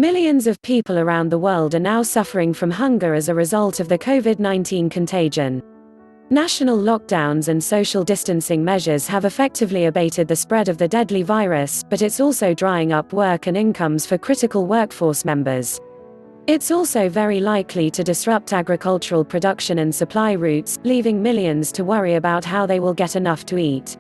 Millions of people around the world are now suffering from hunger as a result of the COVID-19 contagion. National lockdowns and social distancing measures have effectively abated the spread of the deadly virus, but it's also drying up work and incomes for critical workforce members. It's also very likely to disrupt agricultural production and supply routes, leaving millions to worry about how they will get enough to eat.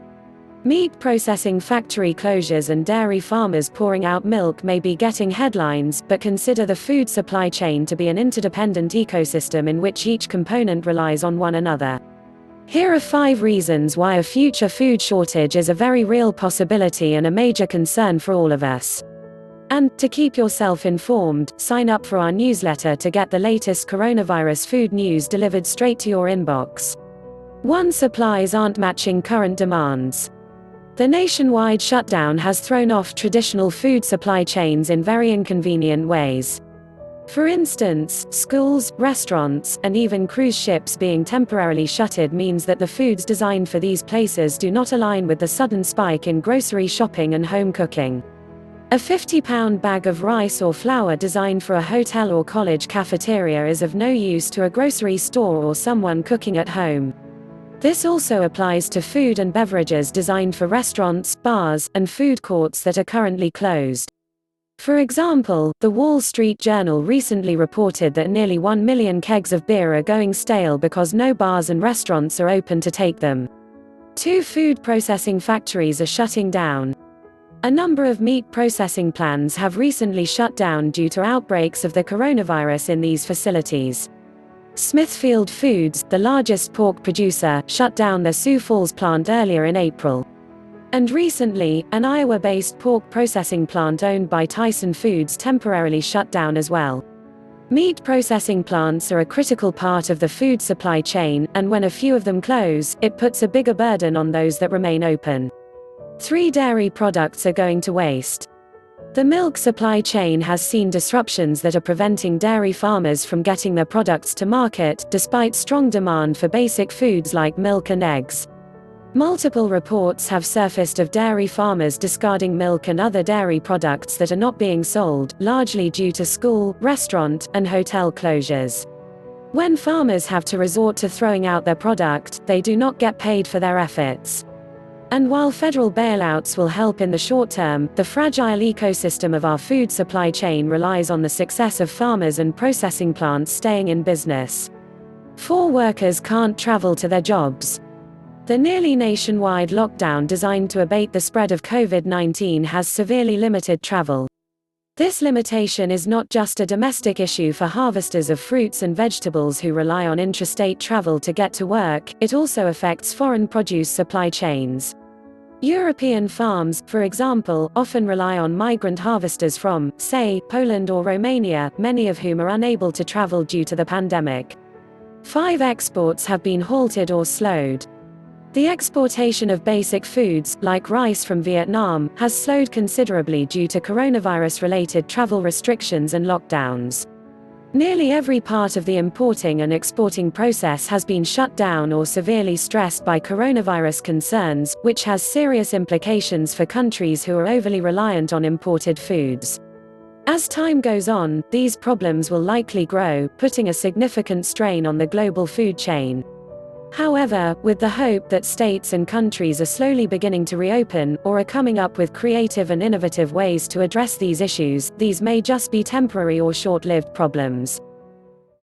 Meat processing factory closures and dairy farmers pouring out milk may be getting headlines, but consider the food supply chain to be an interdependent ecosystem in which each component relies on one another. Here are 5 reasons why a future food shortage is a very real possibility and a major concern for all of us. And, to keep yourself informed, sign up for our newsletter to get the latest coronavirus food news delivered straight to your inbox. 1. Supplies aren't matching current demands. The nationwide shutdown has thrown off traditional food supply chains in very inconvenient ways. For instance, schools, restaurants, and even cruise ships being temporarily shuttered means that the foods designed for these places do not align with the sudden spike in grocery shopping and home cooking. A 50-pound bag of rice or flour designed for a hotel or college cafeteria is of no use to a grocery store or someone cooking at home. This also applies to food and beverages designed for restaurants, bars, and food courts that are currently closed. For example, the Wall Street Journal recently reported that nearly 1 million kegs of beer are going stale because no bars and restaurants are open to take them. 2. Food processing factories are shutting down. A number of meat processing plants have recently shut down due to outbreaks of the coronavirus in these facilities. Smithfield Foods, the largest pork producer, shut down their Sioux Falls plant earlier in April. And recently, an Iowa-based pork processing plant owned by Tyson Foods temporarily shut down as well. Meat processing plants are a critical part of the food supply chain, and when a few of them close, it puts a bigger burden on those that remain open. 3. Dairy products are going to waste. The milk supply chain has seen disruptions that are preventing dairy farmers from getting their products to market, despite strong demand for basic foods like milk and eggs. Multiple reports have surfaced of dairy farmers discarding milk and other dairy products that are not being sold, largely due to school, restaurant, and hotel closures. When farmers have to resort to throwing out their product, they do not get paid for their efforts. And while federal bailouts will help in the short term, the fragile ecosystem of our food supply chain relies on the success of farmers and processing plants staying in business. 4. Workers can't travel to their jobs. The nearly nationwide lockdown designed to abate the spread of COVID-19 has severely limited travel. This limitation is not just a domestic issue for harvesters of fruits and vegetables who rely on intrastate travel to get to work, it also affects foreign produce supply chains. European farms, for example, often rely on migrant harvesters from, say, Poland or Romania, many of whom are unable to travel due to the pandemic. 5. Exports have been halted or slowed. The exportation of basic foods, like rice from Vietnam, has slowed considerably due to coronavirus-related travel restrictions and lockdowns. Nearly every part of the importing and exporting process has been shut down or severely stressed by coronavirus concerns, which has serious implications for countries who are overly reliant on imported foods. As time goes on, these problems will likely grow, putting a significant strain on the global food chain. However, with the hope that states and countries are slowly beginning to reopen, or are coming up with creative and innovative ways to address these issues, these may just be temporary or short-lived problems.